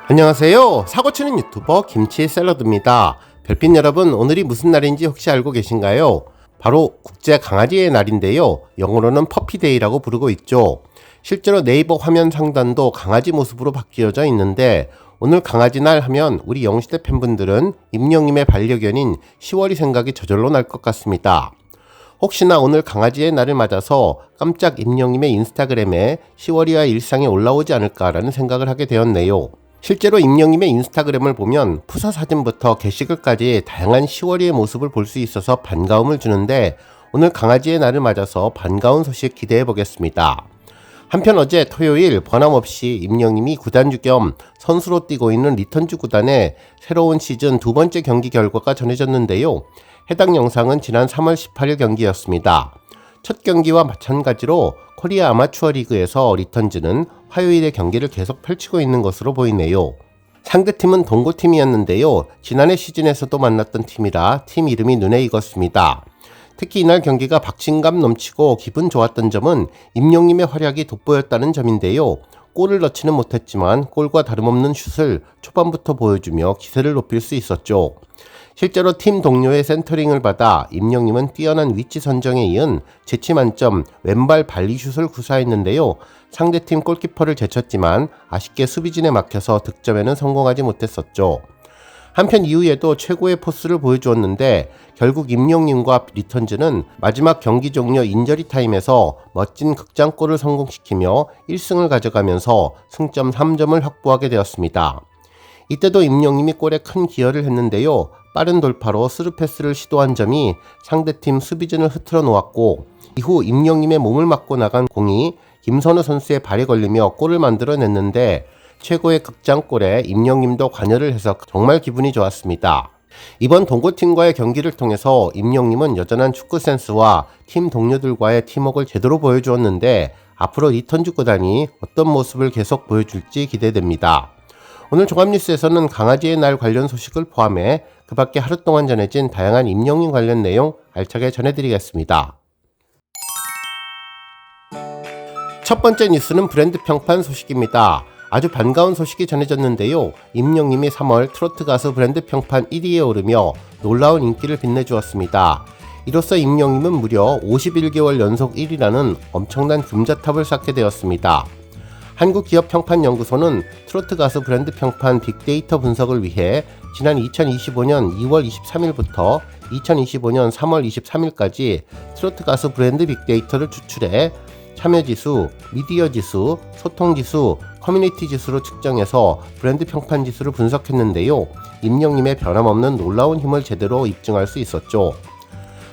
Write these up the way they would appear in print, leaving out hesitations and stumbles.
안녕하세요. 사고치는 유튜버 김치 샐러드입니다. 별빛 여러분, 오늘이 무슨 날인지 혹시 알고 계신가요? 바로 국제 강아지의 날인데요. 영어로는 퍼피데이라고 부르고 있죠. 실제로 네이버 화면 상단도 강아지 모습으로 바뀌어져 있는데, 오늘 강아지 날 하면 우리 영시대 팬분들은 임영님의 반려견인 10월이 생각이 저절로 날 것 같습니다. 혹시나 오늘 강아지의 날을 맞아서 깜짝 임영님의 인스타그램에 10월이와 일상이 올라오지 않을까라는 생각을 하게 되었네요. 실제로 임영님의 인스타그램을 보면 푸사 사진부터 게시글까지 다양한 10월이의 모습을 볼 수 있어서 반가움을 주는데, 오늘 강아지의 날을 맞아서 반가운 소식 기대해 보겠습니다. 한편 어제 토요일 번함없이 임영님이 구단주 겸 선수로 뛰고 있는 리턴즈 구단의 새로운 시즌 두 번째 경기 결과가 전해졌는데요. 해당 영상은 지난 3월 18일 경기였습니다. 첫 경기와 마찬가지로 코리아 아마추어 리그에서 리턴즈는 화요일에 경기를 계속 펼치고 있는 것으로 보이네요. 상대팀은 동고팀이었는데요. 지난해 시즌에서도 만났던 팀이라 팀 이름이 눈에 익었습니다. 특히 이날 경기가 박진감 넘치고 기분 좋았던 점은 임영님의 활약이 돋보였다는 점인데요. 골을 넣지는 못했지만 골과 다름없는 슛을 초반부터 보여주며 기세를 높일 수 있었죠. 실제로 팀 동료의 센터링을 받아 임영님은 뛰어난 위치 선정에 이은 재치 만점 왼발 발리슛을 구사했는데요. 상대팀 골키퍼를 제쳤지만 아쉽게 수비진에 막혀서 득점에는 성공하지 못했었죠. 한편 이후에도 최고의 포스를 보여주었는데, 결국 임영님과 리턴즈는 마지막 경기 종료 인저리 타임에서 멋진 극장골을 성공시키며 1승을 가져가면서 승점 3점을 확보하게 되었습니다. 이때도 임영님이 골에 큰 기여를 했는데요. 빠른 돌파로 스루패스를 시도한 점이 상대팀 수비진을 흐트러 놓았고, 이후 임영님의 몸을 맞고 나간 공이 김선우 선수의 발에 걸리며 골을 만들어냈는데, 최고의 극장골에 임영님도 관여를 해서 정말 기분이 좋았습니다. 이번 동고팀과의 경기를 통해서 임영님은 여전한 축구 센스와 팀 동료들과의 팀워크를 제대로 보여주었는데, 앞으로 리턴즈 구단이 어떤 모습을 계속 보여줄지 기대됩니다. 오늘 종합뉴스에서는 강아지의 날 관련 소식을 포함해 그 밖에 하루 동안 전해진 다양한 임영님 관련 내용 알차게 전해드리겠습니다. 첫 번째 뉴스는 브랜드 평판 소식입니다. 아주 반가운 소식이 전해졌는데요. 임영님이 3월 트로트 가수 브랜드 평판 1위에 오르며 놀라운 인기를 빛내주었습니다. 이로써 임영님은 무려 51개월 연속 1위라는 엄청난 금자탑을 쌓게 되었습니다. 한국기업평판연구소는 트로트 가수 브랜드 평판 빅데이터 분석을 위해 지난 2025년 2월 23일부터 2025년 3월 23일까지 트로트 가수 브랜드 빅데이터를 추출해 참여지수, 미디어지수, 소통지수, 커뮤니티지수로 측정해서 브랜드 평판지수를 분석했는데요. 임영님의 변함없는 놀라운 힘을 제대로 입증할 수 있었죠.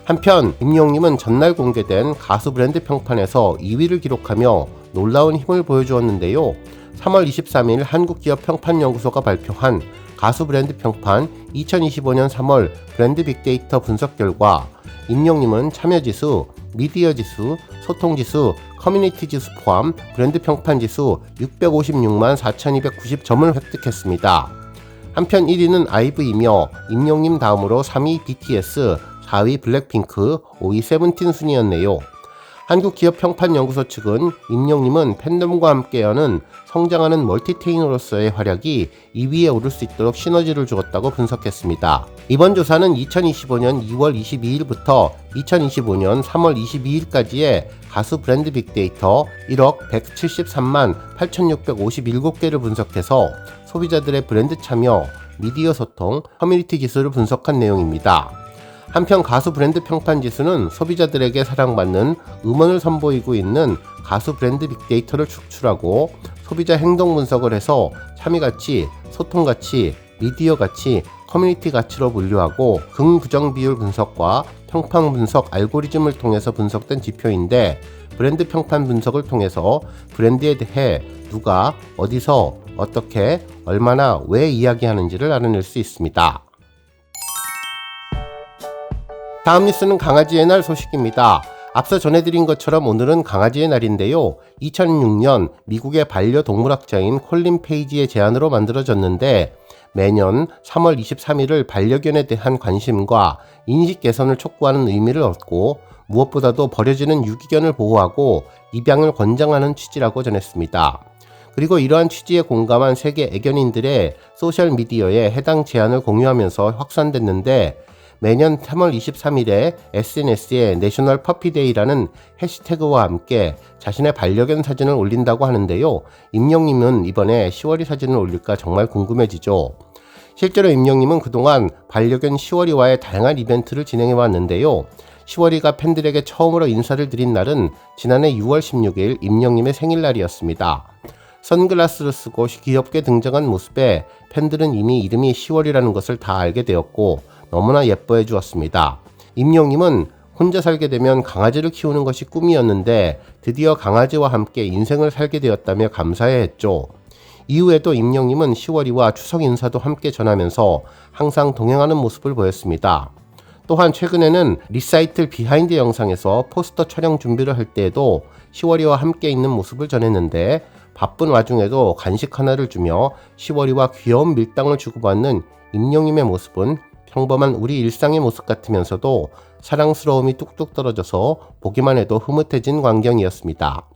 한편 임영님은 전날 공개된 가수 브랜드 평판에서 2위를 기록하며 놀라운 힘을 보여주었는데요. 3월 23일 한국기업평판연구소가 발표한 가수 브랜드 평판 2025년 3월 브랜드 빅데이터 분석 결과, 임영님은 참여지수, 미디어지수, 소통지수, 커뮤니티지수 포함 브랜드 평판지수 656만 4290점을 획득했습니다. 한편 1위는 아이브이며 임영님 다음으로 3위 BTS, 4위 블랙핑크, 5위 세븐틴 순이었네요. 한국기업평판연구소 측은 임영님은 팬덤과 함께하는 성장하는 멀티테이너로서의 활약이 2위에 오를 수 있도록 시너지를 주었다고 분석했습니다. 이번 조사는 2025년 2월 22일부터 2025년 3월 22일까지의 가수 브랜드 빅데이터 1억 173만 8657개를 분석해서 소비자들의 브랜드 참여, 미디어 소통, 커뮤니티 지수를 분석한 내용입니다. 한편 가수 브랜드 평판 지수는 소비자들에게 사랑받는 음원을 선보이고 있는 가수 브랜드 빅데이터를 축출하고 소비자 행동 분석을 해서 참여 가치, 소통 가치, 미디어 가치, 커뮤니티 가치로 분류하고 긍부정 비율 분석과 평판 분석 알고리즘을 통해서 분석된 지표인데, 브랜드 평판 분석을 통해서 브랜드에 대해 누가, 어디서, 어떻게, 얼마나, 왜 이야기하는지를 알아낼 수 있습니다. 다음 뉴스는 강아지의 날 소식입니다. 앞서 전해드린 것처럼 오늘은 강아지의 날인데요. 2006년 미국의 반려동물학자인 콜린 페이지의 제안으로 만들어졌는데, 매년 3월 23일을 반려견에 대한 관심과 인식 개선을 촉구하는 의미를 얻고, 무엇보다도 버려지는 유기견을 보호하고 입양을 권장하는 취지라고 전했습니다. 그리고 이러한 취지에 공감한 세계 애견인들의 소셜미디어에 해당 제안을 공유하면서 확산됐는데, 매년 3월 23일에 SNS에 내셔널 퍼피데이라는 해시태그와 함께 자신의 반려견 사진을 올린다고 하는데요. 임영님은 이번에 시월이 사진을 올릴까 정말 궁금해지죠. 실제로 임영님은 그동안 반려견 시월이와의 다양한 이벤트를 진행해 왔는데요. 시월이가 팬들에게 처음으로 인사를 드린 날은 지난해 6월 16일 임영님의 생일날이었습니다. 선글라스를 쓰고 귀엽게 등장한 모습에 팬들은 이미 이름이 시월이라는 것을 다 알게 되었고 너무나 예뻐해 주었습니다. 임영님은 혼자 살게 되면 강아지를 키우는 것이 꿈이었는데 드디어 강아지와 함께 인생을 살게 되었다며 감사해했죠. 이후에도 임영님은 시월이와 추석 인사도 함께 전하면서 항상 동행하는 모습을 보였습니다. 또한 최근에는 리사이틀 비하인드 영상에서 포스터 촬영 준비를 할 때에도 시월이와 함께 있는 모습을 전했는데, 바쁜 와중에도 간식 하나를 주며 시월이와 귀여운 밀당을 주고받는 임영님의 모습은 평범한 우리 일상의 모습 같으면서도 사랑스러움이 뚝뚝 떨어져서 보기만 해도 흐뭇해진 광경이었습니다.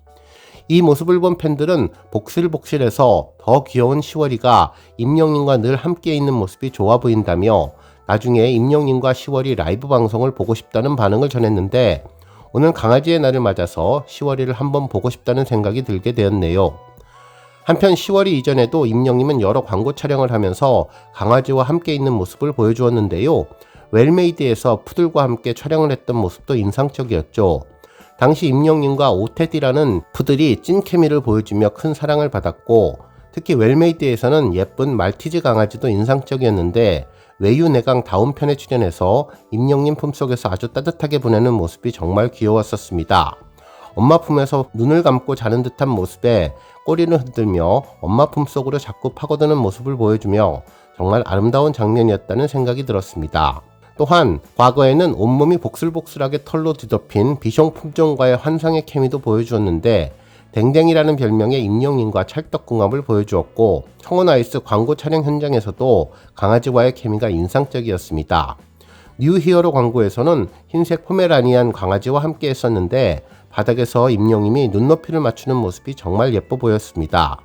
이 모습을 본 팬들은 복실복실해서 더 귀여운 시월이가 임영님과 늘 함께 있는 모습이 좋아 보인다며 나중에 임영님과 시월이 라이브 방송을 보고 싶다는 반응을 전했는데, 오늘 강아지의 날을 맞아서 시월이를 한번 보고 싶다는 생각이 들게 되었네요. 한편 시월이 이전에도 임영님은 여러 광고 촬영을 하면서 강아지와 함께 있는 모습을 보여주었는데요. 웰메이드에서 푸들과 함께 촬영을 했던 모습도 인상적이었죠. 당시 임영님과 오테디라는 푸들이 찐 케미를 보여주며 큰 사랑을 받았고, 특히 웰메이드에서는 예쁜 말티즈 강아지도 인상적이었는데, 외유내강 다운편에 출연해서 임영님 품속에서 아주 따뜻하게 보내는 모습이 정말 귀여웠었습니다. 엄마 품에서 눈을 감고 자는 듯한 모습에 꼬리를 흔들며 엄마 품속으로 자꾸 파고드는 모습을 보여주며 정말 아름다운 장면이었다는 생각이 들었습니다. 또한 과거에는 온몸이 복슬복슬하게 털로 뒤덮인 비숑 품종과의 환상의 케미도 보여주었는데, 댕댕이라는 별명의 임영님과 찰떡궁합을 보여주었고, 청원아이스 광고 촬영 현장에서도 강아지와의 케미가 인상적이었습니다. 뉴히어로 광고에서는 흰색 포메라니안 강아지와 함께 했었는데, 바닥에서 임영님이 눈높이를 맞추는 모습이 정말 예뻐 보였습니다.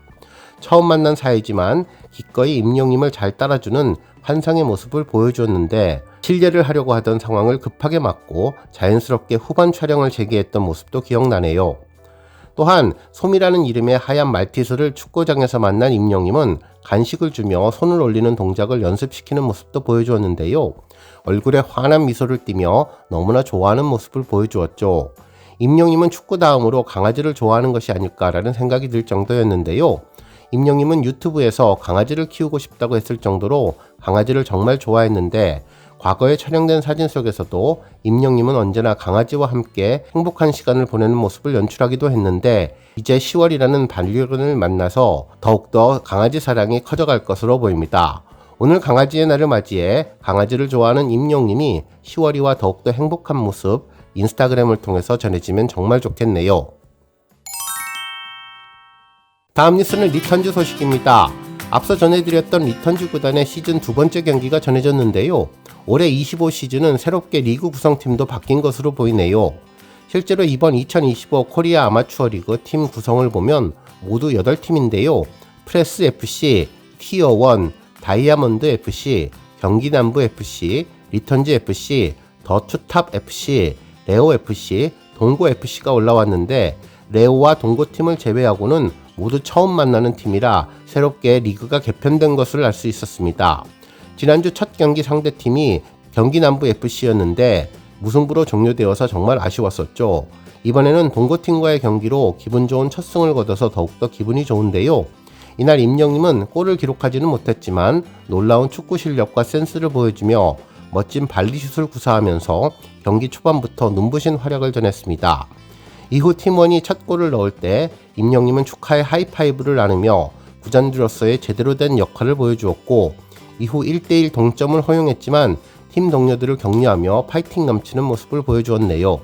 처음 만난 사이지만 기꺼이 임영님을 잘 따라주는 환상의 모습을 보여주었는데, 실례를 하려고 하던 상황을 급하게 막고 자연스럽게 후반 촬영을 재개했던 모습도 기억나네요. 또한 솜이라는 이름의 하얀 말티즈를 축구장에서 만난 임영님은 간식을 주며 손을 올리는 동작을 연습시키는 모습도 보여주었는데요. 얼굴에 환한 미소를 띠며 너무나 좋아하는 모습을 보여주었죠. 임영님은 축구 다음으로 강아지를 좋아하는 것이 아닐까라는 생각이 들 정도였는데요. 임영님은 유튜브에서 강아지를 키우고 싶다고 했을 정도로 강아지를 정말 좋아했는데, 과거에 촬영된 사진 속에서도 임영님은 언제나 강아지와 함께 행복한 시간을 보내는 모습을 연출하기도 했는데, 이제 시월이라는 반려견을 만나서 더욱더 강아지 사랑이 커져갈 것으로 보입니다. 오늘 강아지의 날을 맞이해 강아지를 좋아하는 임영님이 시월이와 더욱더 행복한 모습 인스타그램을 통해서 전해지면 정말 좋겠네요. 다음 뉴스는 리턴즈 소식입니다. 앞서 전해드렸던 리턴즈 구단의 시즌 두 번째 경기가 전해졌는데요. 올해 25 시즌은 새롭게 리그 구성팀도 바뀐 것으로 보이네요. 실제로 이번 2025 코리아 아마추어 리그 팀 구성을 보면 모두 8팀인데요. 프레스 FC, 티어 1, 다이아몬드 FC, 경기남부 FC, 리턴즈 FC, 더 투탑 FC, 레오 FC, 동고 FC가 올라왔는데, 레오와 동고팀을 제외하고는 모두 처음 만나는 팀이라 새롭게 리그가 개편된 것을 알 수 있었습니다. 지난주 첫 경기 상대팀이 경기남부 FC였는데 무승부로 종료되어서 정말 아쉬웠었죠. 이번에는 동고팀과의 경기로 기분 좋은 첫 승을 거둬서 더욱더 기분이 좋은데요. 이날 임영님은 골을 기록하지는 못했지만 놀라운 축구 실력과 센스를 보여주며 멋진 발리슛을 구사하면서 경기 초반부터 눈부신 활약을 전했습니다. 이후 팀원이 첫 골을 넣을 때 임영님은 축하의 하이파이브를 나누며 구단주로서의 제대로 된 역할을 보여주었고, 이후 1대1 동점을 허용했지만 팀 동료들을 격려하며 파이팅 넘치는 모습을 보여주었네요.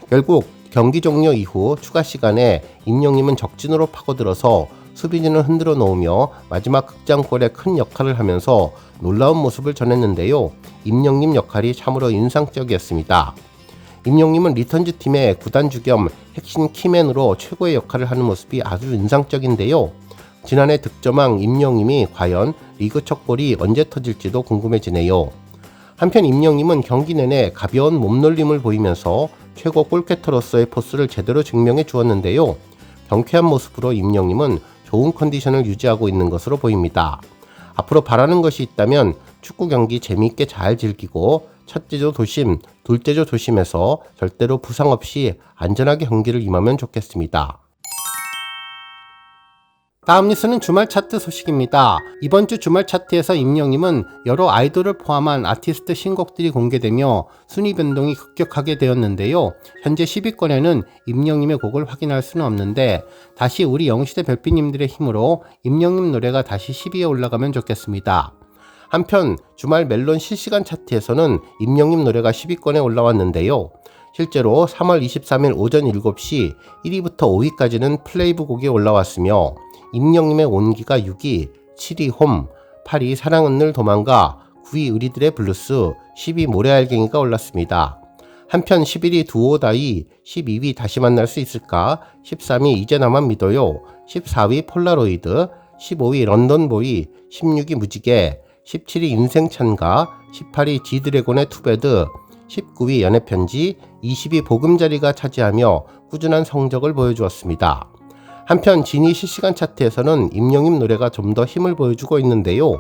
결국 경기 종료 이후 추가 시간에 임영님은 적진으로 파고들어서 수비진을 흔들어 놓으며 마지막 극장골에 큰 역할을 하면서 놀라운 모습을 전했는데요. 임영님 역할이 참으로 인상적이었습니다. 임영님은 리턴즈 팀의 구단주 겸 핵심 키맨으로 최고의 역할을 하는 모습이 아주 인상적인데요. 지난해 득점왕 임영임이 과연 리그 첫 골이 언제 터질지도 궁금해지네요. 한편 임영임은 경기 내내 가벼운 몸놀림을 보이면서 최고 골캐터로서의 포스를 제대로 증명해 주었는데요. 경쾌한 모습으로 임영임은 좋은 컨디션을 유지하고 있는 것으로 보입니다. 앞으로 바라는 것이 있다면 축구 경기 재미있게 잘 즐기고 첫째조 조심, 둘째조 조심해서 절대로 부상 없이 안전하게 경기를 임하면 좋겠습니다. 다음 뉴스는 주말 차트 소식입니다. 이번 주 주말 차트에서 임영임은 여러 아이돌을 포함한 아티스트 신곡들이 공개되며 순위 변동이 급격하게 되었는데요. 현재 10위권에는 임영임의 곡을 확인할 수는 없는데 다시 우리 영시대 별빛님들의 힘으로 임영임 노래가 다시 10위에 올라가면 좋겠습니다. 한편 주말 멜론 실시간 차트에서는 임영임 노래가 10위권에 올라왔는데요. 실제로 3월 23일 오전 7시 1위부터 5위까지는 플레이브 곡이 올라왔으며 임영임의 온기가 6위, 7위 홈, 8위 사랑은 늘 도망가, 9위 우리들의 블루스, 10위 모래알갱이가 올랐습니다. 한편 11위 두오다이, 12위 다시 만날 수 있을까, 13위 이제 나만 믿어요, 14위 폴라로이드, 15위 런던보이, 16위 무지개, 17위 인생찬가, 18위 지드래곤의 투베드, 19위 연애편지, 20위 보금자리가 차지하며 꾸준한 성적을 보여주었습니다. 한편 지니 실시간 차트에서는 임영임 노래가 좀 더 힘을 보여주고 있는데요.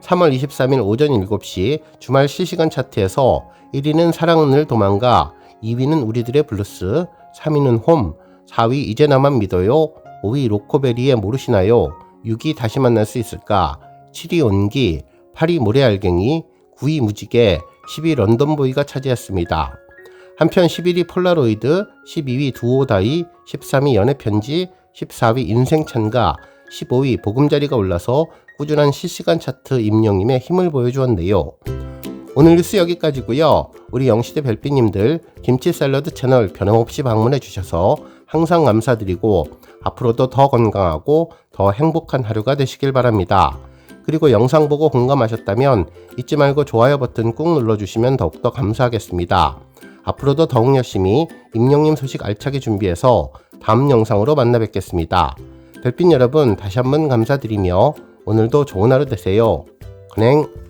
3월 23일 오전 7시 주말 실시간 차트에서 1위는 사랑은 늘 도망가, 2위는 우리들의 블루스, 3위는 홈, 4위 이제 나만 믿어요, 5위 로코베리의 모르시나요, 6위 다시 만날 수 있을까, 7위 온기, 8위 모래알갱이, 9위 무지개, 10위 런던보이가 차지했습니다. 한편 11위 폴라로이드, 12위 두오다이, 13위 연애편지, 14위 인생찬가, 15위 보금자리가 올라서 꾸준한 실시간 차트 임영임의 힘을 보여주었네요. 오늘 뉴스 여기까지고요. 우리 영시대 별빛님들 김치 샐러드 채널 변함없이 방문해 주셔서 항상 감사드리고 앞으로도 더 건강하고 더 행복한 하루가 되시길 바랍니다. 그리고 영상 보고 공감하셨다면 잊지 말고 좋아요 버튼 꾹 눌러주시면 더욱더 감사하겠습니다. 앞으로도 더욱 열심히 임영임 소식 알차게 준비해서 다음 영상으로 만나 뵙겠습니다. 별빛 여러분 다시 한번 감사드리며 오늘도 좋은 하루 되세요. 건행.